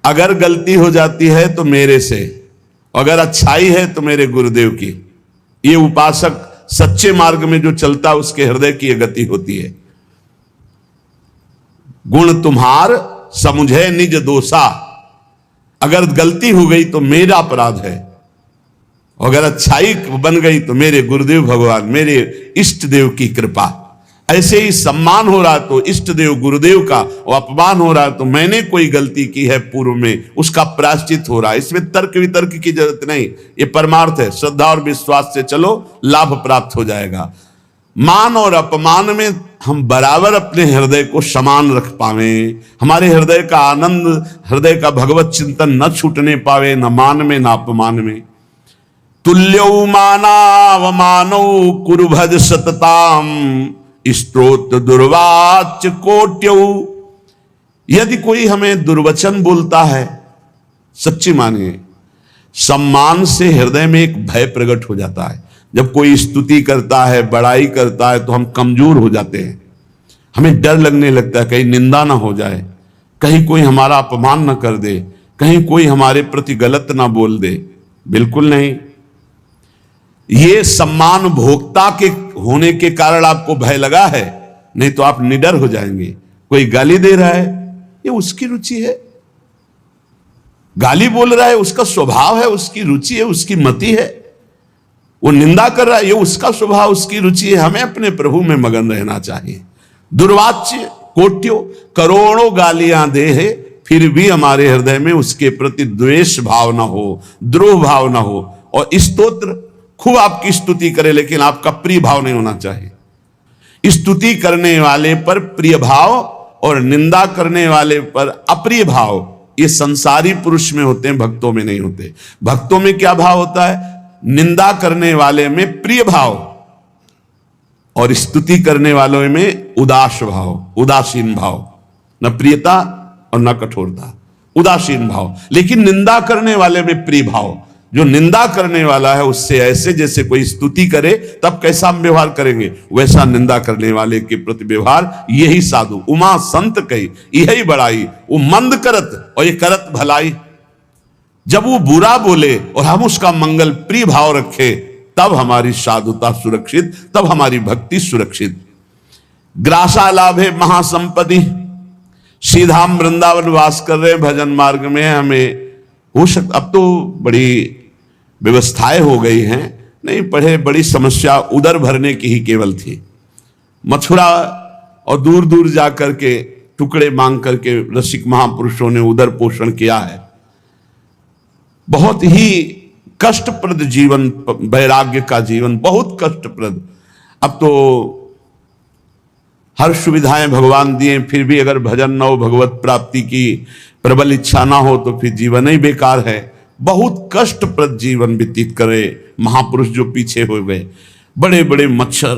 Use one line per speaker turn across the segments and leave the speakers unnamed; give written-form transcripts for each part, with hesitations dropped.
अगर गलती हो जाती है तो मेरे से, अगर अच्छाई है तो मेरे गुरुदेव की। ये उपासक सच्चे मार्ग में जो चलता उसके हृदय की ये गति होती है। गुण तुम्हार समुझे निज दोषा, अगर गलती हो गई तो मेरा अपराध है, अगर अच्छाई बन गई तो मेरे गुरुदेव भगवान, मेरे इष्ट देव की कृपा। ऐसे ही सम्मान हो रहा तो इष्ट देव गुरुदेव का, और अपमान हो रहा तो मैंने कोई गलती की है पूर्व में, उसका प्रायश्चित हो रहा है। इसमें तर्क वितर्क की जरूरत नहीं, ये परमार्थ है। श्रद्धा और विश्वास से चलो, लाभ प्राप्त हो जाएगा। मान और अपमान में हम बराबर अपने हृदय को समान रख पावे, हमारे हृदय का आनंद, हृदय का भगवत चिंतन न छूटने पावे, न मान में न अपमान में। तुल्यौ मानावमानौ कुरुभज सतताम, स्तोत्र दुर्वाच कोट्यौ। यदि कोई हमें दुर्वचन बोलता है, सच्ची मानिए, सम्मान से हृदय में एक भय प्रकट हो जाता है। जब कोई स्तुति करता है, बड़ाई करता है, तो हम कमजोर हो जाते हैं। हमें डर लगने लगता है कहीं निंदा ना हो जाए, कहीं कोई हमारा अपमान ना कर दे, कहीं कोई हमारे प्रति गलत ना बोल दे। बिल्कुल नहीं। ये सम्मान भोक्ता के होने के कारण आपको भय लगा है, नहीं तो आप निडर हो जाएंगे। कोई गाली दे रहा है, ये उसकी रुचि है। गाली बोल रहा है, उसका स्वभाव है, उसकी रुचि है, उसकी मति है। वो निंदा कर रहा है, ये उसका स्वभाव, उसकी रुचि है। हमें अपने प्रभु में मगन रहना चाहिए। दुर्वाच्य कोट्यो, करोड़ों गालियां दे है, फिर भी हमारे हृदय में उसके प्रति द्वेष भाव ना हो, द्रोह भाव ना हो। और स्तोत्र खूब आपकी स्तुति करे, लेकिन आपका प्रिय भाव नहीं होना चाहिए। स्तुति करने वाले पर प्रिय भाव और निंदा करने वाले पर अप्रिय भाव, ये संसारी पुरुष में होते हैं, भक्तों में नहीं होते। भक्तों में क्या भाव होता है? निंदा करने वाले में प्रिय भाव और स्तुति करने वालों में उदास भाव, उदासीन भाव। न प्रियता और न कठोरता, उदासीन भाव। लेकिन निंदा करने वाले में प्रिय भाव। जो निंदा करने वाला है उससे ऐसे जैसे कोई स्तुति करे तब कैसा हम व्यवहार करेंगे, वैसा निंदा करने वाले के प्रति व्यवहार। यही साधु उमा संत कही यही बड़ाई, वो मंद करत और ये करत भलाई। जब वो बुरा बोले और हम उसका मंगल प्रिय भाव रखे, तब हमारी साधुता सुरक्षित, तब हमारी भक्ति सुरक्षित। ग्रासा लाभे महासंपत्ति, सीधा हम वृंदावन वास कर रहे हैं, भजन मार्ग में हमें हो सकता। अब तो बड़ी व्यवस्थाएं हो गई हैं, नहीं पढ़े बड़ी समस्या उदर भरने की ही केवल थी। मथुरा और दूर दूर जाकर के टुकड़े मांग करके रसिक महापुरुषों ने उदर पोषण किया है। बहुत ही कष्टप्रद जीवन, वैराग्य का जीवन बहुत कष्टप्रद। अब तो हर सुविधाएं भगवान दिए, फिर भी अगर भजन न हो, भगवत प्राप्ति की प्रबल इच्छा ना हो, तो फिर जीवन ही बेकार है। बहुत कष्टप्रद जीवन व्यतीत करे महापुरुष जो पीछे हो गए। बड़े बड़े मच्छर,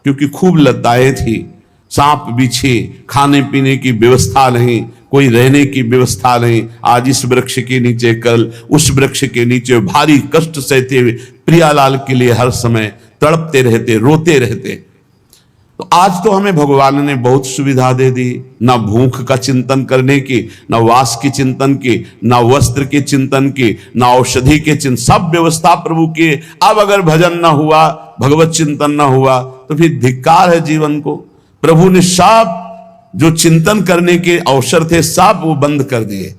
क्योंकि खूब लताएं थी, सांप बिच्छे, खाने पीने की व्यवस्था नहीं, कोई रहने की व्यवस्था नहीं। आज इस वृक्ष के नीचे, कल उस वृक्ष के नीचे भारी कष्ट सहते हुए प्रियालाल के लिए हर समय तड़पते रहते, रोते रहते। तो आज तो हमें भगवान ने बहुत सुविधा दे दी, ना भूख का चिंतन करने की, ना वास की चिंतन की, ना वस्त्र के चिंतन की, ना औषधि के चिंतन, सब व्यवस्था प्रभु की। अब अगर भजन ना हुआ, भगवत चिंतन ना हुआ, तो फिर धिक्कार है जीवन को। प्रभु ने सब जो चिंतन करने के अवसर थे सब वो बंद कर दिए।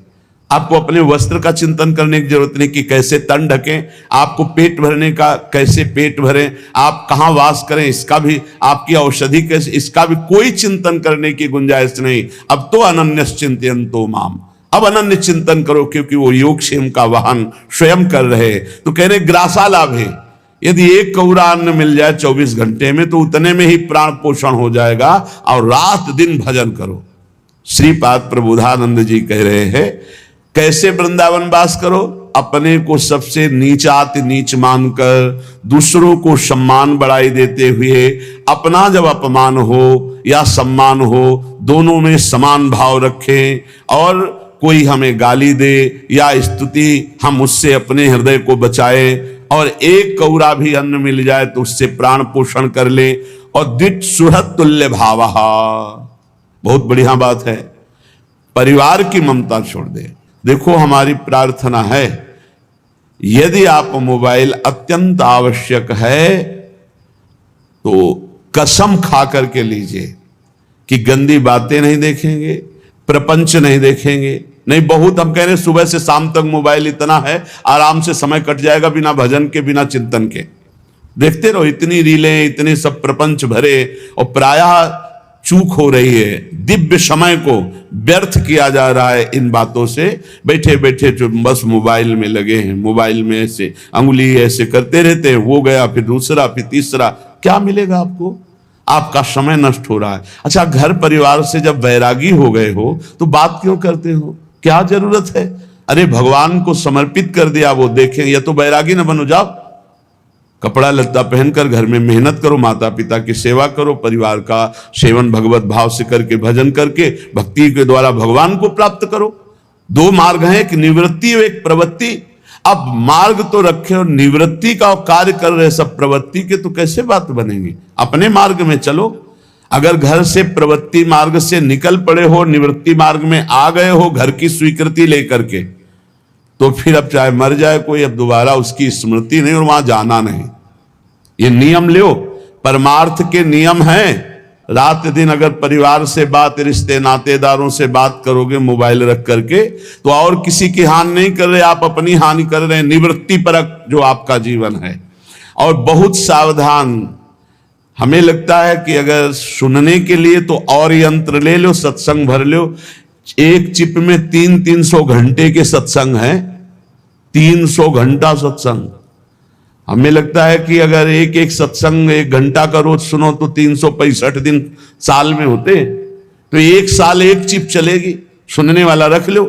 आपको अपने वस्त्र का चिंतन करने की जरूरत नहीं कि कैसे तन ढकें, आपको पेट भरने का कैसे पेट भरें, आप कहाँ वास करें इसका भी, आपकी औषधि कैसे, इसका भी कोई चिंतन करने की गुंजाइश नहीं। अब तो अनन्यश्चिन्तयन्तो माम, अब अनन्य चिंतन करो, क्योंकि वो योगक्षेम का वाहन स्वयं कर रहे। तो कह रहे ग्रासा लाभ है, यदि एक कौरा अन्न मिल जाए 24 घंटे में, तो उतने में ही प्राण पोषण हो जाएगा। और रात दिन भजन करो। श्रीपाद प्रबोधानंद जी कह रहे हैं कैसे वृंदावन वास करो? अपने को सबसे नीचाति नीच मानकर, दूसरों को सम्मान बढ़ाई देते हुए, अपना जब अपमान हो या सम्मान हो, दोनों में समान भाव रखें। और कोई हमें गाली दे या स्तुति, हम उससे अपने हृदय को बचाए। और एक कौरा भी अन्न मिल जाए तो उससे प्राण पोषण कर ले। और दिट सुहृद तुल्य भावः, बहुत बढ़िया बात है। परिवार की ममता छोड़ दे, देखो हमारी प्रार्थना है, यदि आप मोबाइल अत्यंत आवश्यक है तो कसम खा करके लीजिए कि गंदी बातें नहीं देखेंगे, प्रपंच नहीं देखेंगे। नहीं, बहुत हम कह रहे हैं सुबह से शाम तक मोबाइल इतना है, आराम से समय कट जाएगा बिना भजन के, बिना चिंतन के। देखते रहो, इतनी रीलें, इतने सब प्रपंच भरे, और प्रायः चूक हो रही है। दिव्य समय को व्यर्थ किया जा रहा है इन बातों से। बैठे बैठे जो बस मोबाइल में लगे हैं, मोबाइल में ऐसे अंगुली ऐसे करते रहते हैं, वो गया फिर दूसरा फिर तीसरा, क्या मिलेगा आपको? आपका समय नष्ट हो रहा है। अच्छा, घर परिवार से जब वैरागी हो गए हो तो बात क्यों करते हो? क्या जरूरत है? अरे भगवान को समर्पित कर दिया, वो देखें। या तो वैरागी न बनो, जाओ कपड़ा लत्ता पहनकर घर में मेहनत करो, माता पिता की सेवा करो, परिवार का सेवन भगवत भाव से करके, भजन करके, भक्ति के द्वारा भगवान को प्राप्त करो। दो मार्ग हैं, एक निवृत्ति और एक प्रवृत्ति। अब मार्ग तो रखे और निवृत्ति का कार्य कर रहे सब प्रवृत्ति के, तो कैसे बात बनेगी? अपने मार्ग में चलो। अगर घर से प्रवृत्ति मार्ग से निकल पड़े हो, निवृत्ति मार्ग में आ गए हो घर की स्वीकृति लेकर के, तो फिर अब चाहे मर जाए कोई, अब दोबारा उसकी स्मृति नहीं और वहां जाना नहीं। ये नियम लो, परमार्थ के नियम हैं। रात दिन अगर परिवार से बात, रिश्ते नातेदारों से बात करोगे मोबाइल रख करके, तो और किसी की हानि नहीं कर रहे, आप अपनी हानि कर रहे हैं। निवृत्ति परक जो आपका जीवन है। और बहुत सावधान, हमें लगता है कि अगर सुनने के लिए तो और यंत्र ले लो, सत्संग भर लो। एक चिप में 300 घंटे के सत्संग हैं, 300 घंटा सत्संग। हमें लगता है कि अगर एक एक सत्संग 1 घंटा का रोज सुनो तो 365 दिन साल में होते, तो 1 साल 1 चिप चलेगी। सुनने वाला रख लो।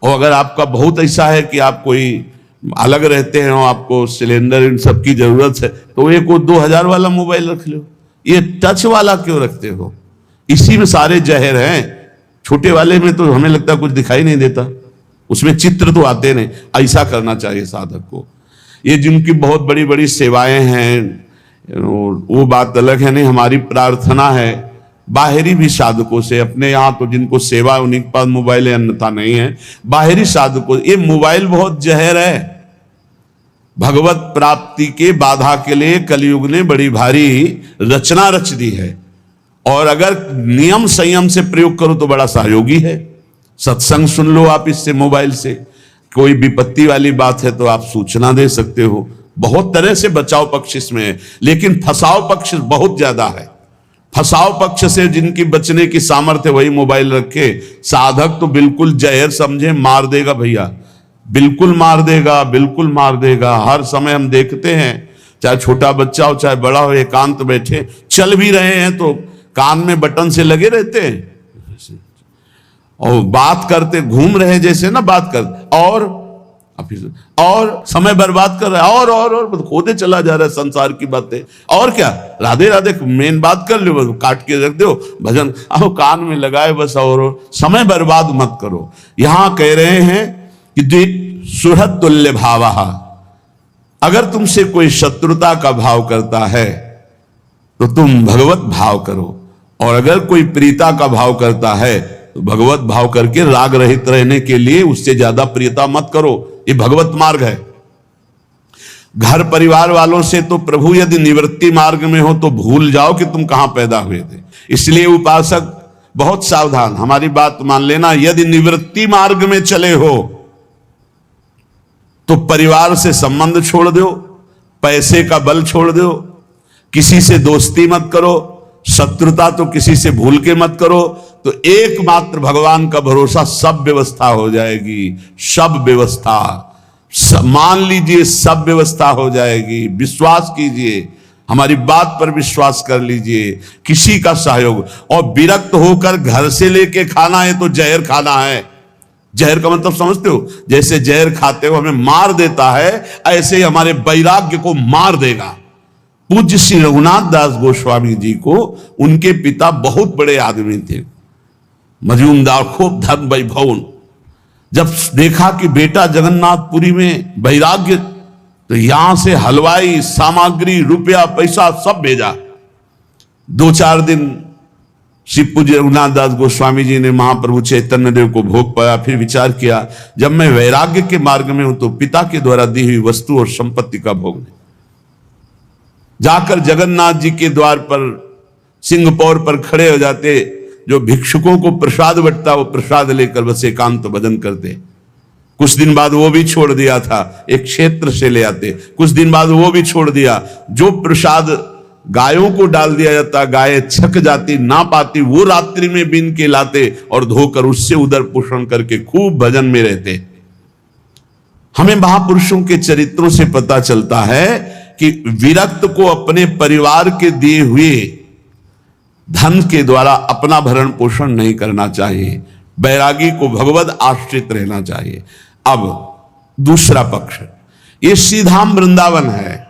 और अगर आपका बहुत ऐसा है कि आप कोई अलग रहते हैं और आपको सिलेंडर इन सब की जरूरत है, तो एक वो 2000 वाला मोबाइल रख लो। ये टच वाला क्यों रखते हो? इसी में सारे जहर हैं। छोटे वाले में तो हमें लगता है कुछ दिखाई नहीं देता, उसमें चित्र तो आते नहीं। ऐसा करना चाहिए साधक को। ये जिनकी बहुत बड़ी बड़ी सेवाएं हैं वो बात अलग है। नहीं, हमारी प्रार्थना है बाहरी भी साधकों से, अपने यहाँ तो जिनको सेवा उन्हीं के पास मोबाइल है, अन्यथा नहीं है। बाहरी साधकों, ये मोबाइल बहुत जहर है। भगवत प्राप्ति के बाधा के लिए कलयुग ने बड़ी भारी रचना रच दी है। और अगर नियम संयम से प्रयोग करो तो बड़ा सहयोगी है। सत्संग सुन लो आप इससे, मोबाइल से। कोई विपत्ति वाली बात है तो आप सूचना दे सकते हो। बहुत तरह से बचाव पक्ष इसमें है, लेकिन फसाव पक्ष बहुत ज्यादा है। फसाव पक्ष से जिनकी बचने की सामर्थ्य वही मोबाइल रखे। साधक तो बिल्कुल जहर समझे, मार देगा भैया, बिल्कुल मार देगा, बिल्कुल मार देगा। हर समय हम देखते हैं, चाहे छोटा बच्चा हो चाहे बड़ा हो, एकांत बैठे चल भी रहे हैं तो कान में बटन से लगे रहते हैं और बात करते, घूम रहे जैसे ना बात कर, और समय बर्बाद कर रहा है, और खोदे चला जा रहा है संसार की बातें। और क्या, राधे राधे मेन बात कर लो, बस काट के रख दो, भजन आओ कान में लगाए बस, और समय बर्बाद मत करो। यहां कह रहे हैं कि सुहृद तुल्य भावा, अगर तुमसे कोई शत्रुता का भाव करता है तो तुम भगवत भाव करो, और अगर कोई प्रीता का भाव करता है तो भगवत भाव करके राग रहित रहने के लिए उससे ज्यादा प्रियता मत करो। ये भगवत मार्ग है। घर परिवार वालों से तो प्रभु यदि निवृत्ति मार्ग में हो तो भूल जाओ कि तुम कहां पैदा हुए थे। इसलिए उपासक बहुत सावधान, हमारी बात मान लेना। यदि निवृत्ति मार्ग में चले हो तो परिवार से संबंध छोड़ दो, पैसे का बल छोड़ दो, किसी से दोस्ती मत करो, शत्रुता तो किसी से भूल के मत करो। तो एकमात्र भगवान का भरोसा, सब व्यवस्था हो जाएगी। सब व्यवस्था, मान लीजिए, सब व्यवस्था हो जाएगी। विश्वास कीजिए, हमारी बात पर विश्वास कर लीजिए। किसी का सहयोग, और विरक्त होकर घर से लेके खाना है तो जहर खाना है। जहर का मतलब समझते हो? जैसे जहर खाते हो हमें मार देता है, ऐसे ही हमारे वैराग्य को मार देगा। पूज्य श्री रघुनाथ दास गोस्वामी जी को उनके पिता बहुत बड़े आदमी थे, मजूमदार, खूब धन वैभव। जब देखा कि बेटा जगन्नाथपुरी में वैराग्य, तो यहां से हलवाई, सामग्री, रुपया, पैसा सब भेजा। 2-4 दिन श्री पूज्य रघुनाथ दास गोस्वामी जी ने महाप्रभु चैतन्य देव को भोग पाया, फिर विचार किया जब मैं वैराग्य के मार्ग में हूं तो पिता के द्वारा दी हुई वस्तु और संपत्ति का भोग नहीं। जाकर जगन्नाथ जी के द्वार पर सिंहपौर पर खड़े हो जाते, जो भिक्षुकों को प्रसाद बंटता वो प्रसाद लेकर बस एकांत भजन करते। कुछ दिन बाद वो भी छोड़ दिया था, एक क्षेत्र से ले आते, कुछ दिन बाद वो भी छोड़ दिया। जो प्रसाद गायों को डाल दिया जाता, गायें छक जाती ना पाती, वो रात्रि में बीन के लाते और धोकर उससे उदर पोषण करके खूब भजन में रहते। हमें महापुरुषों के चरित्रों से पता चलता है कि विरक्त को अपने परिवार के दिए हुए धन के द्वारा अपना भरण पोषण नहीं करना चाहिए, बैरागी को भगवत आश्रित रहना चाहिए। अब दूसरा पक्ष, ये श्रीधाम वृंदावन है।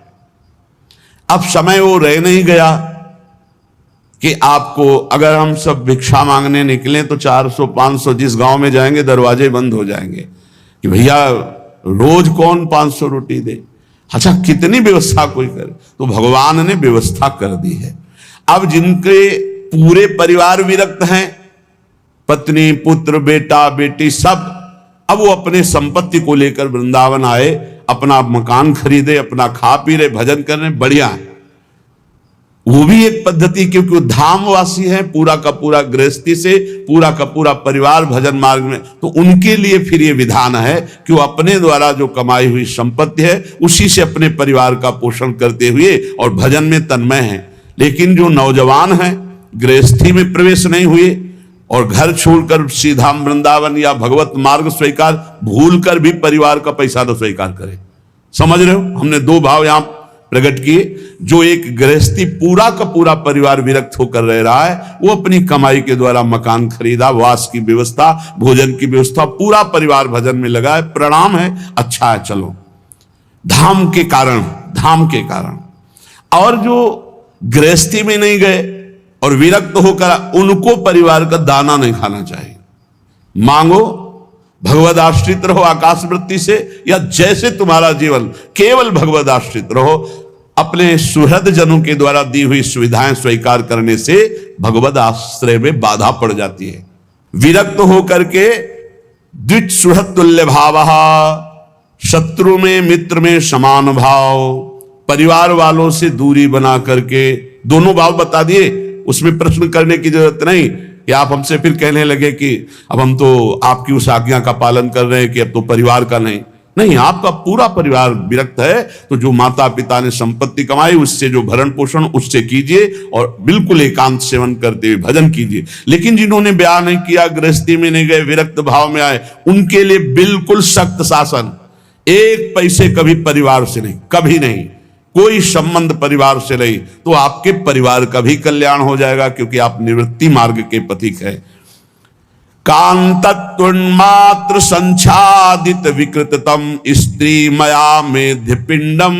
अब समय वो रह नहीं गया कि आपको, अगर हम सब भिक्षा मांगने निकले तो 400-500 जिस गांव में जाएंगे दरवाजे बंद हो जाएंगे कि भैया रोज कौन 500 रोटी दे। अच्छा, कितनी व्यवस्था कोई करे, तो भगवान ने व्यवस्था कर दी है। अब जिनके पूरे परिवार विरक्त हैं, पत्नी पुत्र बेटा बेटी सब, अब वो अपने संपत्ति को लेकर वृंदावन आए, अपना मकान खरीदे, अपना खा पी रहे, भजन कर रहे, बढ़िया है। वो भी एक पद्धति, क्योंकि वो धामवासी है, पूरा का पूरा गृहस्थी से पूरा का पूरा परिवार भजन मार्ग में, तो उनके लिए फिर ये विधान है कि वो अपने द्वारा जो कमाई हुई संपत्ति है उसी से अपने परिवार का पोषण करते हुए और भजन में तन्मय है। लेकिन जो नौजवान हैं, गृहस्थी में प्रवेश नहीं हुए और घर छोड़कर श्रीधाम वृंदावन या भगवत मार्ग स्वीकार भूलकर भी परिवार का पैसा तो स्वीकार करे। समझ रहे हो, हमने दो भाव यहां प्रकट किए। जो एक गृहस्थी पूरा का पूरा परिवार विरक्त होकर रह रहा है, वो अपनी कमाई के द्वारा मकान खरीदा, वास की व्यवस्था, भोजन की व्यवस्था, पूरा परिवार भजन में लगा है, प्रणाम है, अच्छा है, चलो। धाम के कारण और जो गृहस्थी में नहीं गए और विरक्त होकर, उनको परिवार का दाना नहीं खाना चाहिए। मांगो, भगवद आश्रित रहो आकाश वृत्ति से, या जैसे तुम्हारा जीवन केवल भगवद आश्रित रहो। अपने सुहृद जनों के द्वारा दी हुई सुविधाएं स्वीकार करने से भगवद आश्रय में बाधा पड़ जाती है। विरक्त होकर के द्विज सुहृद तुल्य भाव, शत्रु में मित्र में समान भाव, परिवार वालों से दूरी बना करके, दोनों भाव बता दिए, उसमें प्रश्न करने की जरूरत नहीं कि आप हमसे फिर कहने लगे कि अब हम तो आपकी उस आज्ञा का पालन कर रहे हैं कि अब तो परिवार का नहीं, आपका पूरा परिवार विरक्त है, तो जो माता पिता ने संपत्ति कमाई उससे जो भरण पोषण उससे कीजिए और बिल्कुल एकांत सेवन करते हुए भजन कीजिए। लेकिन जिन्होंने ब्याह नहीं किया, गृहस्थी में नहीं गए, विरक्त भाव में आए, उनके लिए बिल्कुल सख्त शासन, एक पैसे कभी परिवार से नहीं, कभी नहीं, कोई संबंध परिवार से नहीं, तो आपके परिवार का भी कल्याण हो जाएगा, क्योंकि आप निवृत्ति मार्ग के पथिक है। कांतत्वन्मात्र संच्छादित विकृततम स्त्री मया मेध्य पिंडम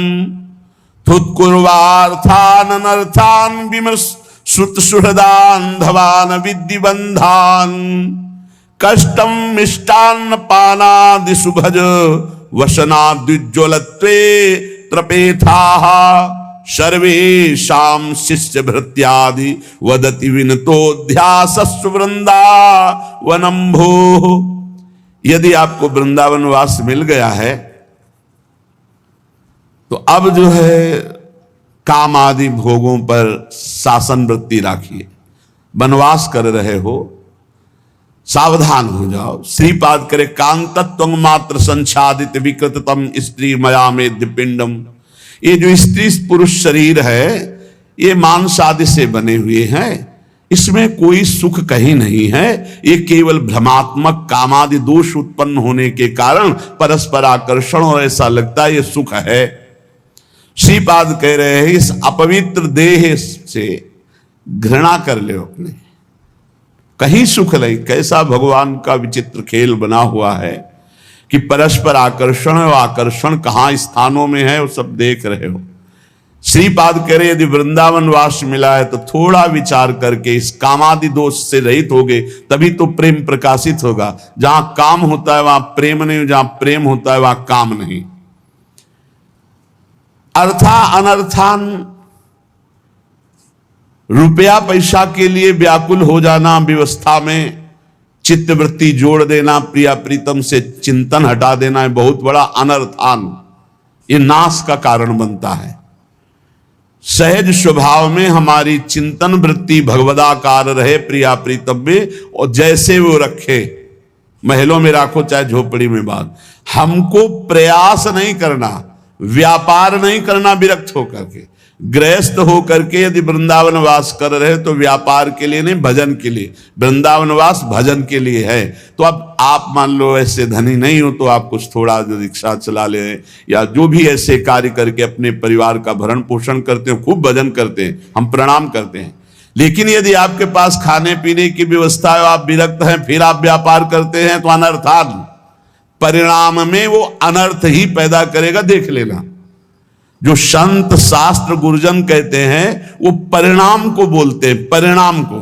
थुत्कुर्वार्थान अनर्थान विमर्श श्रुत सुहृदान धवान विद्धिबंधान कष्टम मिष्टान्न पानादि सुभज वसनाद्विज्वलत्वे त्रपेथाः सर्वेषां शिष्य भृत्यादि वदति विनतोध्यासस्व वृंदावनम भोः। यदि आपको वृंदावन वास मिल गया है तो अब जो है काम आदि भोगों पर शासन वृत्ति राखिए। वनवास कर रहे हो, सावधान हो जाओ। श्रीपाद करे कांतत्व मात्र संच्छादित विकृततम स्त्री मया मेद्य पिंडम। ये जो स्त्री पुरुष शरीर है ये मांस आदि से बने हुए हैं, इसमें कोई सुख कहीं नहीं है। ये केवल भ्रमात्मक कामादि दोष उत्पन्न होने के कारण परस्पर आकर्षण और ऐसा लगता है ये सुख है। श्रीपाद कह रहे हैं इस अपवित्र देह से घृणा कर ले अपने, कहीं सुख नहीं। कैसा भगवान का विचित्र खेल बना हुआ है कि परस्पर आकर्षण और आकर्षण कहां स्थानों में है वो सब देख रहे हो। श्रीपाद कह रहे यदि वृंदावन वास मिला है तो थोड़ा विचार करके इस कामादि दोष से रहित होगे, तभी तो प्रेम प्रकाशित होगा। जहां काम होता है वहां प्रेम नहीं, जहां प्रेम होता है वहां काम नहीं। अर्था अनर्थान, रुपया पैसा के लिए व्याकुल हो जाना, व्यवस्था में चित्तवृत्ति जोड़ देना, प्रिया प्रीतम से चिंतन हटा देना है बहुत बड़ा अनर्थान, ये नाश का कारण बनता है। सहज स्वभाव में हमारी चिंतन वृत्ति भगवदाकार रहे प्रिया प्रीतम में, और जैसे वो रखे, महलों में राखो चाहे झोपड़ी में बांध। हमको प्रयास नहीं करना, व्यापार नहीं करना विरक्त होकर के। गृहस्थ होकर के यदि वृंदावन वास कर रहे तो व्यापार के लिए नहीं, भजन के लिए। वृंदावन वास भजन के लिए है। तो अब आप मान लो ऐसे धनी नहीं हो तो आप कुछ थोड़ा रिक्शा चला ले या जो भी ऐसे कार्य करके अपने परिवार का भरण पोषण करते हैं, खूब भजन करते हैं, हम प्रणाम करते हैं। लेकिन यदि आपके पास खाने पीने की व्यवस्था है, आप विरक्त हैं, फिर आप व्यापार करते हैं, तो अनर्थान परिणाम में वो अनर्थ ही पैदा करेगा, देख लेना। जो संत शास्त्र गुरुजन कहते हैं वो परिणाम को बोलते हैं, परिणाम को।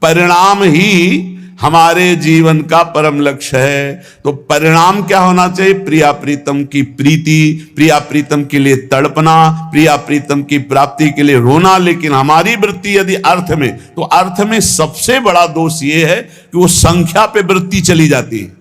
परिणाम ही हमारे जीवन का परम लक्ष्य है। तो परिणाम क्या होना चाहिए? प्रिया प्रीतम की प्रीति, प्रिया प्रीतम के लिए तड़पना, प्रिया प्रीतम की प्राप्ति के लिए रोना। लेकिन हमारी वृत्ति यदि अर्थ में, तो अर्थ में सबसे बड़ा दोष ये है कि वो संख्या पे वृत्ति चली जाती है।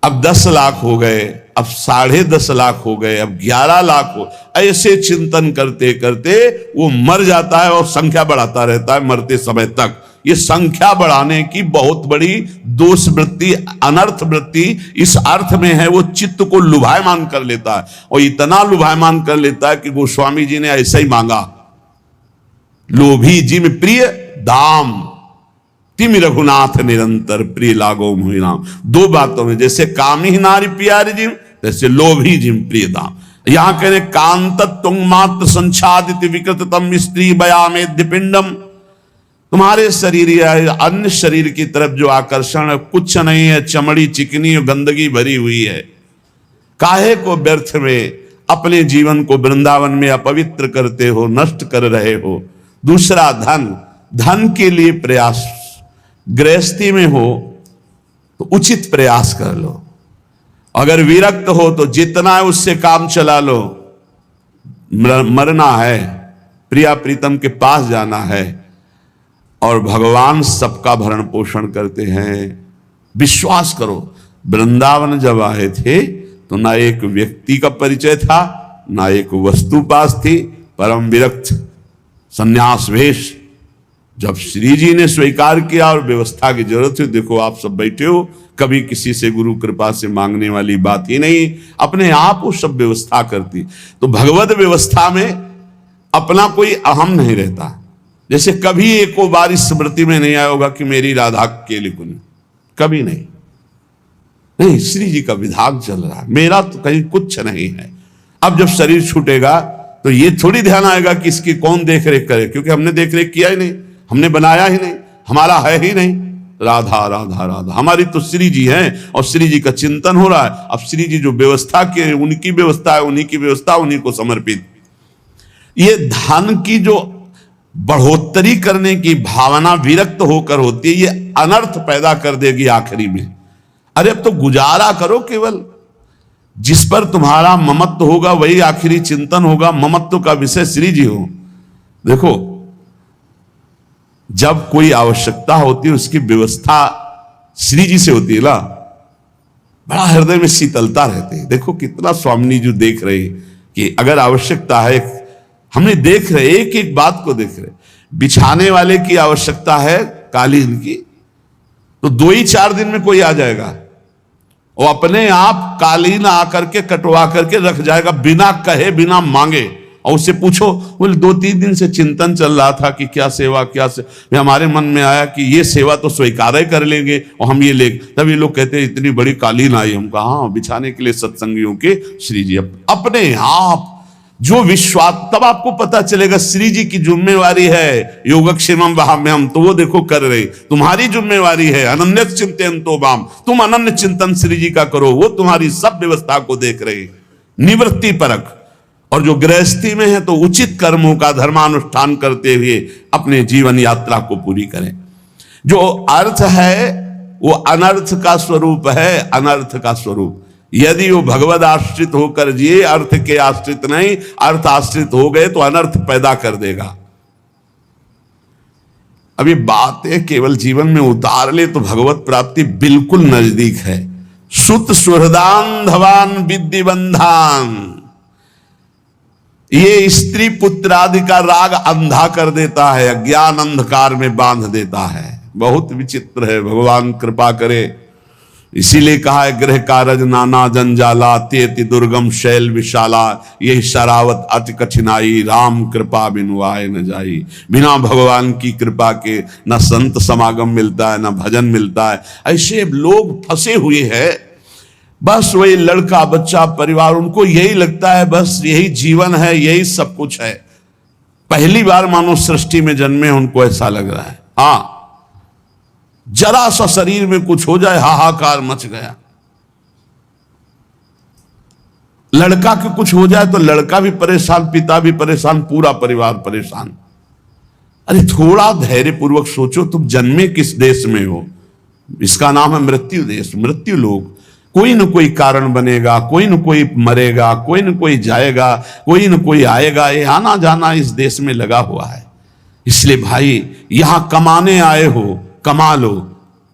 अब 10 लाख हो गए, अब 10.5 लाख हो गए, अब 11 लाख हो, ऐसे चिंतन करते करते वो मर जाता है और संख्या बढ़ाता रहता है मरते समय तक। ये संख्या बढ़ाने की बहुत बड़ी दोष वृत्ति, अनर्थ वृत्ति इस अर्थ में है। वो चित्त को लुभायमान कर लेता है, और इतना लुभायमान कर लेता है कि गोस्वामी जी ने ऐसा ही मांगा, लोभी जिम प्रिय दाम तिम रघुनाथ निरंतर प्रिय लागो मुहि नाम। 2 बातों में, जैसे कामी नारी प्यारी जिम, जैसे लोभी जिम प्रिय दाम। यहां कह रहे कांत तुंग मात्र संछादित विकृत तम स्त्री बयामेद्य पिंडम। तुम्हारे शरीर या अन्य शरीर की तरफ जो आकर्षण कुछ नहीं है, चमड़ी चिकनी और गंदगी भरी हुई है। काहे को व्यर्थ में अपने जीवन को वृंदावन में अपवित्र करते हो, नष्ट कर रहे हो। दूसरा धन, धन के लिए प्रयास, गृहस्थी में हो तो उचित प्रयास कर लो। अगर विरक्त हो तो जितना है उससे काम चला लो। मरना है, प्रिया प्रीतम के पास जाना है, और भगवान सबका भरण पोषण करते हैं। विश्वास करो, वृंदावन जब आए थे तो ना एक व्यक्ति का परिचय था, ना एक वस्तु पास थी, परम विरक्त संन्यास वेश। जब श्री जी ने स्वीकार किया और व्यवस्था की जरूरत हुई, देखो आप सब बैठे हो, कभी किसी से गुरु कृपा से मांगने वाली बात ही नहीं, अपने आप वो सब व्यवस्था करती। तो भगवत व्यवस्था में अपना कोई अहम नहीं रहता। जैसे कभी एको बार इस स्मृति में नहीं आया होगा कि मेरी राधा के लिए कुनी, कभी नहीं। नहीं, श्री जी का विधान चल रहा है, मेरा तो कहीं कुछ नहीं है। अब जब शरीर छूटेगा तो ये थोड़ी ध्यान आएगा कि इसकी कौन देख रेख करे, क्योंकि हमने देख रेख किया ही नहीं, हमने बनाया ही नहीं, हमारा है ही नहीं। राधा राधा राधा, हमारी तो श्री जी हैं और श्री जी का चिंतन हो रहा है। अब श्री जी जो व्यवस्था के, उनकी व्यवस्था है, उन्हीं की व्यवस्था, उन्हीं को समर्पित। ये धन की जो बढ़ोतरी करने की भावना विरक्त होकर होती है, ये अनर्थ पैदा कर देगी आखिरी में। अरे अब तो गुजारा करो, केवल जिस पर तुम्हारा ममत्व होगा वही आखिरी चिंतन होगा। ममत्व का विषय श्री जी हो। देखो, जब कोई आवश्यकता होती है उसकी व्यवस्था श्री जी से होती है ना, बड़ा हृदय में शीतलता रहती है। देखो कितना स्वामी जी देख रहे कि अगर आवश्यकता है, हमने देख रहे, एक एक बात को देख रहे। बिछाने वाले की आवश्यकता है कालीन की, तो 2 ही 4 दिन में कोई आ जाएगा, वो अपने आप कालीन आकर के कटवा करके रख जाएगा, बिना कहे बिना मांगे। और उससे पूछो, बोले 2-3 दिन से चिंतन चल रहा था कि क्या सेवा, क्या से हमारे मन में आया कि ये सेवा तो स्वीकार ही कर लेंगे और हम ये ले। तब ये लोग कहते हैं इतनी बड़ी कालीन आई। हम कहा हाँ, बिछाने के लिए सत्संगियों के श्री जी अपने आप जो विश्वास, तब आपको पता चलेगा श्री जी की जिम्मेवारी है योगक्षेमम वहाम्यहम, तो वो देखो कर रहे। तुम्हारी जिम्मेवारी है अनन्य चिंतन बाम, तुम अनन्य चिंतन श्री जी का करो, वो तुम्हारी सब व्यवस्था को देख रहे। निवृत्ति परक, और जो गृहस्थी में है तो उचित कर्मों का धर्मानुष्ठान करते हुए अपने जीवन यात्रा को पूरी करें। जो अर्थ है वो अनर्थ का स्वरूप है, अनर्थ का स्वरूप। यदि वो भगवद आश्रित होकर जिए, अर्थ के आश्रित नहीं, अर्थ आश्रित हो गए तो अनर्थ पैदा कर देगा। अब ये बातें केवल जीवन में उतार ले तो भगवत प्राप्ति बिल्कुल नजदीक है। सुत सुहृदान धवान विद्धि बंधान, ये स्त्री पुत्र आदि का राग अंधा कर देता है, अज्ञान अंधकार में बांध देता है। बहुत विचित्र है, भगवान कृपा करे। इसीलिए कहा है गृह कारज नाना जंजाला, तेति दुर्गम शैल विशाला, यही शरावत अति कठिनाई, राम कृपा बिनु आए न जाई। बिना भगवान की कृपा के न संत समागम मिलता है, न भजन मिलता है। ऐसे लोग फंसे हुए हैं, बस वही लड़का बच्चा परिवार, उनको यही लगता है बस यही जीवन है, यही सब कुछ है। पहली बार मानो सृष्टि में जन्मे, उनको ऐसा लग रहा है। हाँ, जरा सा शरीर में कुछ हो जाए हाहाकार मच गया। लड़का के कुछ हो जाए तो लड़का भी परेशान, पिता भी परेशान, पूरा परिवार परेशान। अरे थोड़ा धैर्य पूर्वक सोचो, तुम जन्मे किस देश में हो? इसका नाम है मृत्यु देश, मृत्यु लोक। कोई न कोई कारण बनेगा, कोई न कोई मरेगा, कोई न कोई जाएगा, कोई न कोई आएगा। ये आना जाना इस देश में लगा हुआ है। इसलिए भाई, यहां कमाने आए हो, कमा लो।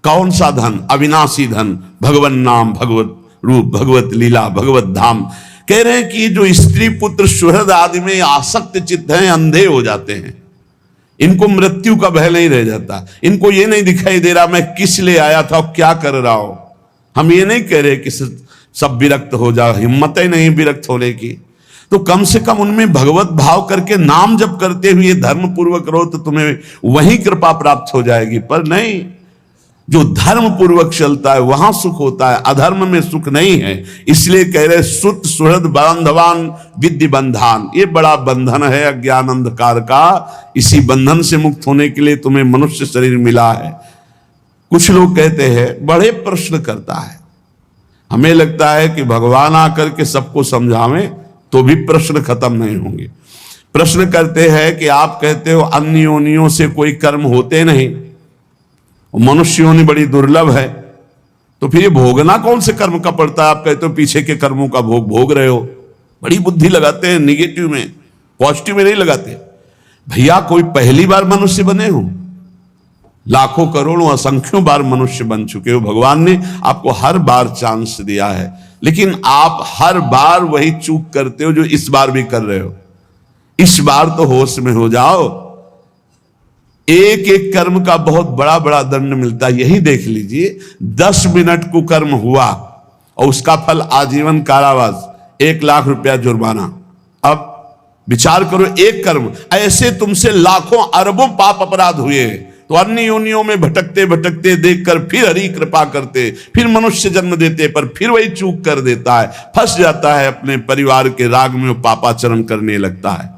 कौन सा धन? अविनाशी धन, भगवत नाम, भगवत रूप, भगवत लीला, भगवत धाम। कह रहे हैं कि जो स्त्री पुत्र सुहृद आदि में आसक्त चित्त हैं, अंधे हो जाते हैं। इनको मृत्यु का भय नहीं रह जाता। इनको ये नहीं दिखाई दे रहा मैं किस लिए आया था और क्या कर रहा हूं। हम ये नहीं कह रहे कि सब विरक्त हो जाओ, हिम्मत ही नहीं विरक्त होने की। तो कम से कम उनमें भगवत भाव करके नाम जप करते हुए धर्म पूर्वक रहो तो तुम्हें वही कृपा प्राप्त हो जाएगी। पर नहीं, जो धर्म पूर्वक चलता है वहां सुख होता है, अधर्म में सुख नहीं है। इसलिए कह रहे सुत सुहृद बांधवान विद्धि बंधान, ये बड़ा बंधन है अज्ञान अंधकार का। इसी बंधन से मुक्त होने के लिए तुम्हें मनुष्य शरीर मिला है। कुछ लोग कहते हैं, बड़े प्रश्न करता है, हमें लगता है कि भगवान आकर के सबको समझावें तो भी प्रश्न खत्म नहीं होंगे। प्रश्न करते हैं कि आप कहते हो अन्य योनियों से कोई कर्म होते नहीं, मनुष्य योनि बड़ी दुर्लभ है, तो फिर ये भोगना कौन से कर्म का पड़ता है? आप कहते हो पीछे के कर्मों का भोग भोग रहे हो। बड़ी बुद्धि लगाते हैं निगेटिव में, पॉजिटिव में नहीं लगाते। भैया कोई पहली बार मनुष्य बने हो? लाखों करोड़ों असंख्यों बार मनुष्य बन चुके हो। भगवान ने आपको हर बार चांस दिया है, लेकिन आप हर बार वही चूक करते हो जो इस बार भी कर रहे हो। इस बार तो होश में हो जाओ। एक एक कर्म का बहुत बड़ा बड़ा दंड मिलता है। यही देख लीजिए, 10 मिनट कुकर्म हुआ और उसका फल आजीवन कारावास, 1 लाख रुपया जुर्माना। अब विचार करो, एक कर्म, ऐसे तुमसे लाखों अरबों पाप अपराध हुए। तो अन्य योनियों में भटकते भटकते देखकर फिर हरि कृपा करते, फिर मनुष्य जन्म देते, पर फिर वही चूक कर देता है, फंस जाता है अपने परिवार के राग में, पापाचरण करने लगता है।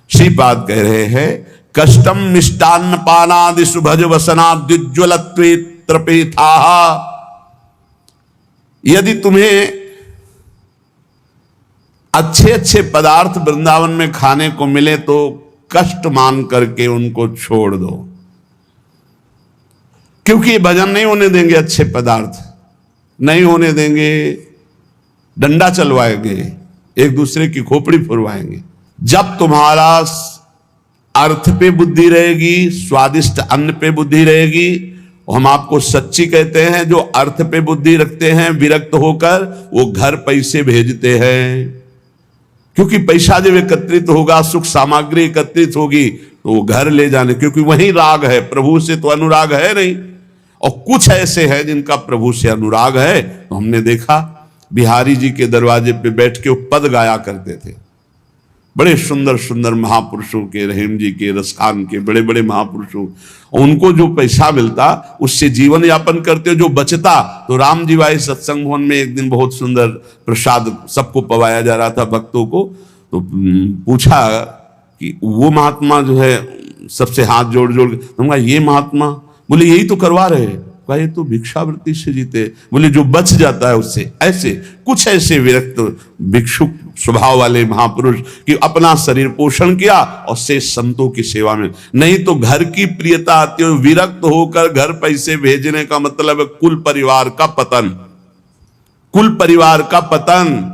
श्रीपाद कह रहे हैं, कष्टम मिष्टान्न पानादि सुभज वसनाद्युज्वलत्वे त्रपेथा। यदि तुम्हें अच्छे अच्छे पदार्थ वृंदावन में खाने को मिले तो कष्ट मान करके उनको छोड़ दो, क्योंकि ये भजन नहीं होने देंगे, अच्छे पदार्थ नहीं होने देंगे, डंडा चलवाएंगे, एक दूसरे की खोपड़ी फुरवाएंगे। जब तुम्हारा अर्थ पे बुद्धि रहेगी, स्वादिष्ट अन्न पे बुद्धि रहेगी, हम आपको सच्ची कहते हैं, जो अर्थ पे बुद्धि रखते हैं विरक्त होकर, वो घर पैसे भेजते हैं। क्योंकि पैसा जब एकत्रित होगा, सुख सामग्री एकत्रित होगी, तो वो घर ले जाने, क्योंकि वही राग है, प्रभु से तो अनुराग है नहीं। और कुछ ऐसे हैं जिनका प्रभु से अनुराग है। तो हमने देखा बिहारी जी के दरवाजे पे बैठ के वो पद गाया करते थे, बड़े सुंदर सुंदर महापुरुषों के, रहीम जी के, रसखान के, बड़े बड़े महापुरुषों। उनको जो पैसा मिलता उससे जीवन यापन करते, जो बचता तो राम जी भाई सत्संग भवन में एक दिन बहुत सुंदर प्रसाद सबको पवाया जा रहा था भक्तों को। तो पूछा कि वो महात्मा जो है सबसे हाथ जोड़ जोड़ के, तो ये महात्मा, बोले यही तो करवा रहे हैं। कहा ये तो भिक्षावृत्ति से जीते। बोले जो बच जाता है उससे। ऐसे कुछ ऐसे विरक्त भिक्षुक स्वभाव वाले महापुरुष कि अपना शरीर पोषण किया और शेष संतों की सेवा में। नहीं तो घर की प्रियता आती है, विरक्त होकर घर पैसे भेजने का मतलब है कुल परिवार का पतन, कुल परिवार का पतन।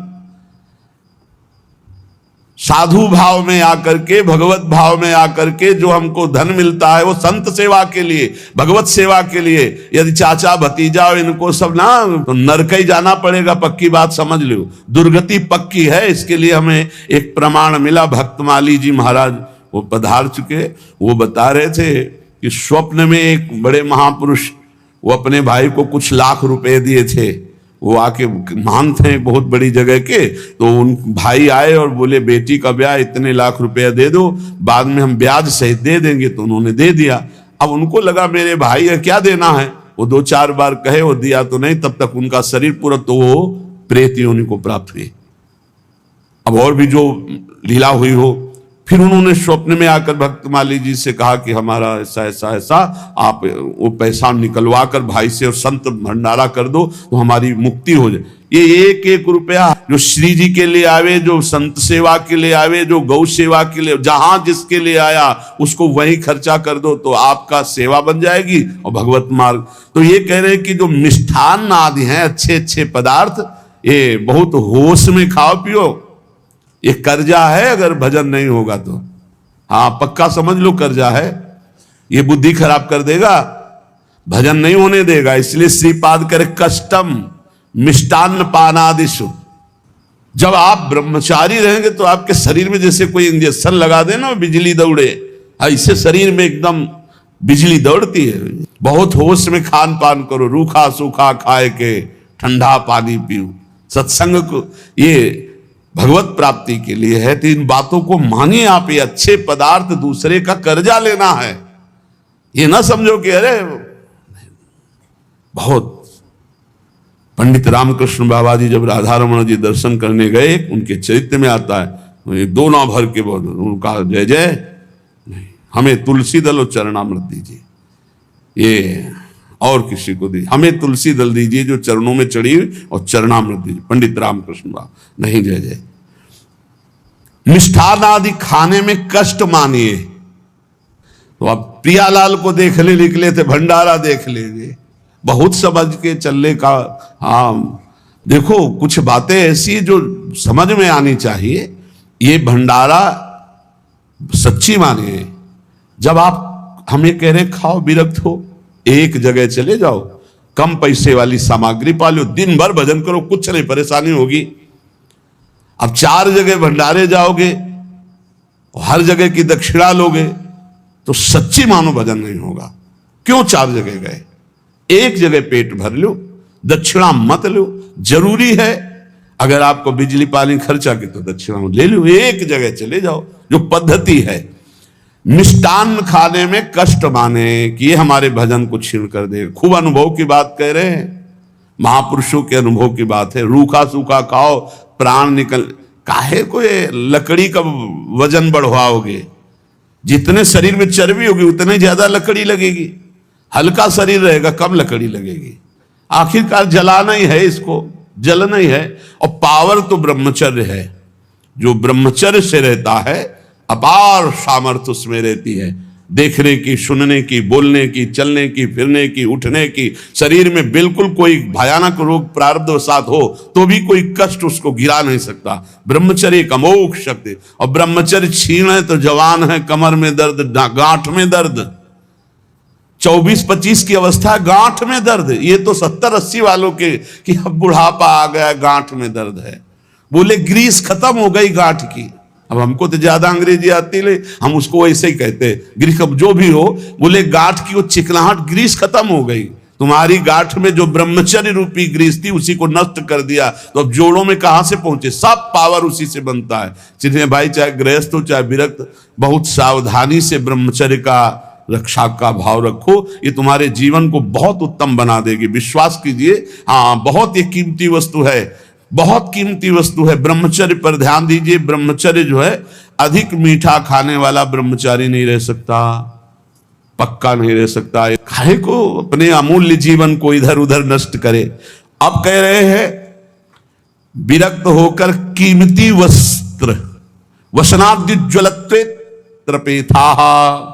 साधु भाव में आकर के, भगवत भाव में आकर के जो हमको धन मिलता है वो संत सेवा के लिए, भगवत सेवा के लिए। यदि चाचा भतीजा इनको सब ना, तो नरक ही जाना पड़ेगा, पक्की बात समझ लो, दुर्गति पक्की है। इसके लिए हमें एक प्रमाण मिला, भक्तमाली जी महाराज वो पधार चुके, वो बता रहे थे कि स्वप्न में एक बड़े महापुरुष वो अपने भाई को कुछ लाख रुपए दिए थे। वो आके महान थे बहुत बड़ी जगह के, तो उन भाई आए और बोले बेटी का ब्याह इतने लाख रुपया दे दो, बाद में हम ब्याज सहित दे देंगे। तो उन्होंने दे दिया। अब उनको लगा मेरे भाई है क्या देना है, वो 2-4 बार कहे, वो दिया तो नहीं, तब तक उनका शरीर पूरा तो वो प्रेत योनि को प्राप्त हुई। अब और भी जो लीला हुई हो, फिर उन्होंने स्वप्न में आकर भक्तमाली जी से कहा कि हमारा ऐसा ऐसा ऐसा, आप वो पैसा निकलवा कर भाई से और संत भंडारा कर दो तो हमारी मुक्ति हो जाए। ये 1-1 रुपया जो श्री जी के लिए आवे, जो संत सेवा के लिए आवे, जो गौ सेवा के लिए, जहां जिसके लिए आया उसको वही खर्चा कर दो तो आपका सेवा बन जाएगी और भगवत मार्ग। तो ये कह रहे हैं कि जो मिष्ठान आदि हैं, अच्छे अच्छे पदार्थ, ये बहुत होश में खाओ पियो। ये कर्जा है, अगर भजन नहीं होगा तो, हाँ पक्का समझ लो कर्जा है। ये बुद्धि खराब कर देगा, भजन नहीं होने देगा। इसलिए श्रीपाद करे कष्टम मिष्टान्न पानादिशु। जब आप ब्रह्मचारी रहेंगे तो आपके शरीर में जैसे कोई इंजेक्शन लगा देना, बिजली दौड़े, ऐसे शरीर में एकदम बिजली दौड़ती है। बहुत होश में खान पान करो, रूखा सूखा खाए के, ठंडा पानी पियो। सत्संग को ये भगवत प्राप्ति के लिए है, तो इन बातों को मानिए आप। ये अच्छे पदार्थ दूसरे का कर्जा लेना है, ये ना समझो कि अरे बहुत। पंडित रामकृष्ण बाबा जी जब राधा रमण जी दर्शन करने गए, उनके चरित्र में आता है, दोनों भर के बहुत उनका जय जय नहीं, हमें तुलसी दल और चरणामृत दीजिए, ये और किसी को दीजिए, हमें तुलसी दल दीजिए जो चरणों में चढ़ी और चरणामृत दीजिए। पंडित रामकृष्ण बाबा नहीं, जय जय। मिष्ठान आदि खाने में कष्ट मानिए। तो अब प्रियालाल को देखने निकले थे, भंडारा देख लेंगे, बहुत समझ के चलने का। हाँ देखो, कुछ बातें ऐसी जो समझ में आनी चाहिए। ये भंडारा सच्ची मानिए। जब आप हमें कह रहे खाओ, विरक्त हो, एक जगह चले जाओ, कम पैसे वाली सामग्री पालो, दिन भर भजन करो, कुछ नहीं परेशानी होगी। अब 4 जगह भंडारे जाओगे, हर जगह की दक्षिणा लोगे, तो सच्ची मानो भजन नहीं होगा। क्यों 4 जगह गए? एक जगह पेट भर लो, दक्षिणा मत लो। जरूरी है अगर आपको बिजली पानी खर्चा की तो दक्षिणा ले लो, एक जगह चले जाओ, जो पद्धति है। मिष्टान खाने में कष्ट माने कि ये हमारे भजन को छीन कर दे। खूब अनुभव की बात कह रहे हैं, महापुरुषों के अनुभव की बात है। रूखा सूखा खाओ, प्राण निकल, काहे को ये लकड़ी का वजन बढ़वाओगे? जितने शरीर में चर्बी होगी उतने ज्यादा लकड़ी लगेगी। हल्का शरीर रहेगा, कम लकड़ी लगेगी। आखिरकार जलाना ही है, इसको जलना ही है। और पावर तो ब्रह्मचर्य है। जो ब्रह्मचर्य से रहता है, अपार सामर्थ्य उसमें रहती है, देखने की, सुनने की, बोलने की, चलने की, फिरने की, उठने की। शरीर में बिल्कुल कोई भयानक रोग प्रारब्धवशात हो तो भी कोई कष्ट उसको गिरा नहीं सकता। ब्रह्मचर्य एक अमोघ शक्ति। और ब्रह्मचर्य छीन है तो जवान है, कमर में दर्द, गांठ में दर्द, 24-25 की अवस्था, गांठ में दर्द। ये तो 70-80 वालों के कि अब बुढ़ापा आ गया, गांठ में दर्द है। बोले ग्रीस खत्म हो गई गांठ की। अब हमको तो ज्यादा अंग्रेजी आती है, हम उसको ऐसे ही कहते हैं, ग्रीस जो भी हो। बोले गांठ की वो चिकनाहट, ग्रीस खत्म हो गई। तुम्हारी गांठ में जो ब्रह्मचर्य रूपी ग्रीस थी उसी को नष्ट कर दिया, तो अब जोड़ों में कहां से पहुंचे? सब पावर उसी से बनता है। इसलिए भाई, चाहे गृहस्थ हो चाहे विरक्त, बहुत सावधानी से ब्रह्मचर्य का रक्षा का भाव रखो। ये तुम्हारे जीवन को बहुत उत्तम बना देगी, विश्वास कीजिए। हाँ, बहुत ये कीमती वस्तु है, बहुत कीमती वस्तु है। ब्रह्मचर्य पर ध्यान दीजिए। ब्रह्मचर्य जो है, अधिक मीठा खाने वाला ब्रह्मचारी नहीं रह सकता, पक्का नहीं रह सकता। खाए को अपने अमूल्य जीवन को इधर उधर नष्ट करे। अब कह रहे हैं विरक्त होकर कीमती वस्त्र, वसनाद्युज्वलत्वे त्रपेथा।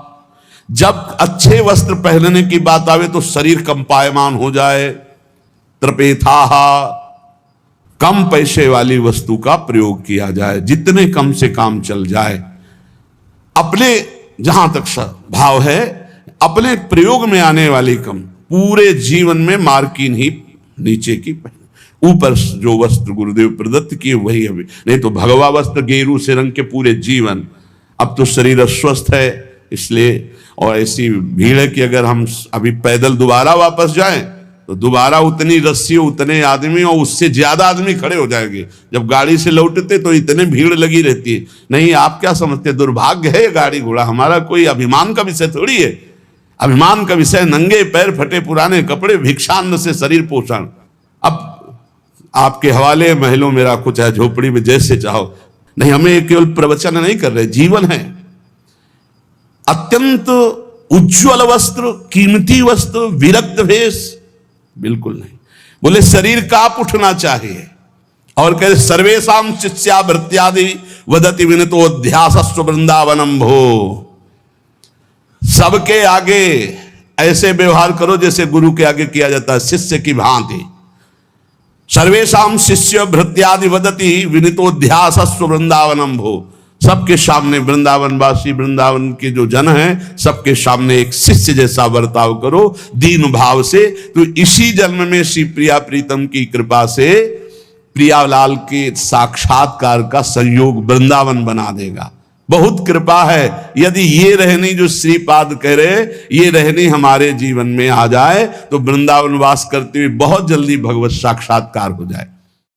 जब अच्छे वस्त्र पहनने की बात आवे तो शरीर कंपायमान हो जाए। त्रपेथा, कम पैसे वाली वस्तु का प्रयोग किया जाए, जितने कम से काम चल जाए। अपने जहां तक भाव है, अपने प्रयोग में आने वाली कम, पूरे जीवन में मार्किन ही नीचे की, ऊपर जो वस्त्र गुरुदेव प्रदत्त किए वही अभी, नहीं तो भगवा वस्त्र गेरू से रंग के पूरे जीवन। अब तो शरीर अस्वस्थ है इसलिए, और ऐसी भीड़ है कि अगर हम अभी पैदल दोबारा वापस जाएं तो दोबारा उतनी रस्सी, उतने आदमी और उससे ज्यादा आदमी खड़े हो जाएंगे। जब गाड़ी से लौटते तो इतने भीड़ लगी रहती है। नहीं, आप क्या समझते, दुर्भाग्य है गाड़ी घोड़ा, हमारा कोई अभिमान का विषय थोड़ी है। अभिमान का विषय नंगे पैर, फटे पुराने कपड़े, भिक्षान्न से शरीर पोषण। अब आपके हवाले, महलों में राखो चाहे झोपड़ी में, जैसे चाहो। नहीं, हमें केवल प्रवचन नहीं कर रहे, जीवन है। अत्यंत उज्ज्वल वस्त्र, कीमती वस्त्र, विरक्त भेष बिल्कुल नहीं। बोले शरीर कांप उठना चाहिए। और कहते सर्वेशम शिष्यावृत्त्यादि वदति विनतोध्यासस्व वृंदावनम भो। सबके आगे ऐसे व्यवहार करो जैसे गुरु के आगे किया जाता है, शिष्य की भांति। सर्वेशम शिष्य भृत्यादि वदति विनितोध्यासस्व वृंदावनम भो। सबके सामने वृंदावनवासी, वृंदावन के जो जन हैं, सबके सामने एक शिष्य जैसा बर्ताव करो, दीन भाव से। तो इसी जन्म में श्री प्रिया प्रीतम की कृपा से प्रियालाल के साक्षात्कार का संयोग वृंदावन बना देगा। बहुत कृपा है। यदि ये रहनी जो श्रीपाद कह रहे, ये रहनी हमारे जीवन में आ जाए तो वृंदावन वास करते हुए बहुत जल्दी भगवत साक्षात्कार हो जाए।